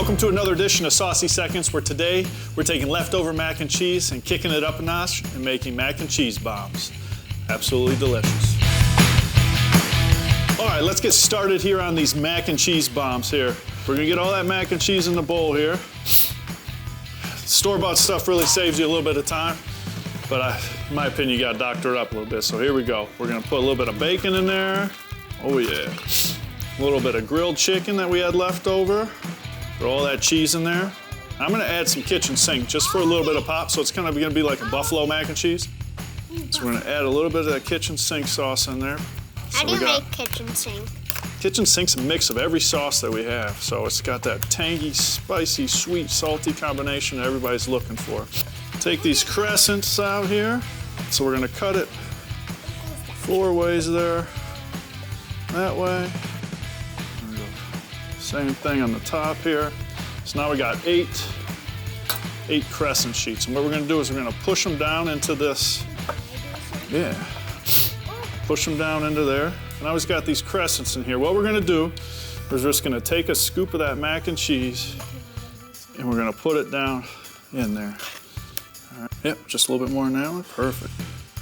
Welcome to another edition of Saucy Seconds, where today we're taking leftover mac and cheese and kicking it up a notch and making mac and cheese bombs. Absolutely delicious. All right, let's get started here on these mac and cheese bombs here. We're gonna get all that mac and cheese in the bowl here. Store-bought stuff really saves you a little bit of time, but in my opinion, you gotta doctor it up a little bit. So here we go. We're gonna put a little bit of bacon in there. Oh yeah. A little bit of grilled chicken that we had left over. Put all that cheese in there. I'm gonna add some kitchen sink just for a little bit of pop, so it's kind of gonna be like a buffalo mac and cheese. So we're gonna add a little bit of that kitchen sink sauce in there. How do you make kitchen sink? Kitchen sink's a mix of every sauce that we have. So it's got that tangy, spicy, sweet, salty combination that everybody's looking for. Take these crescents out here. So we're gonna cut it 4 ways there. That way. Same thing on the top here. So now we got eight crescent sheets. And what we're gonna do is we're gonna push them down into this. Yeah. Push them down into there. And I always got these crescents in here. What we're gonna do is we're just gonna take a scoop of that mac and cheese and we're gonna put it down in there. All right. Yep, just a little bit more in that one. Perfect.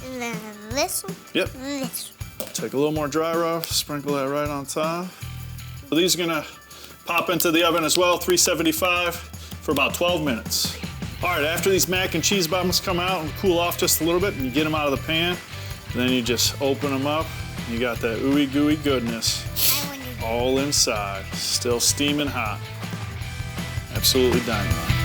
And then this one? Yep. This one. Take a little more dry rub, sprinkle that right on top. So these are gonna pop into the oven as well, 375 for about 12 minutes. All right, after these mac and cheese bombs come out and cool off just a little bit and you get them out of the pan, then you just open them up. You got that ooey gooey goodness all inside, still steaming hot. Absolutely dynamite.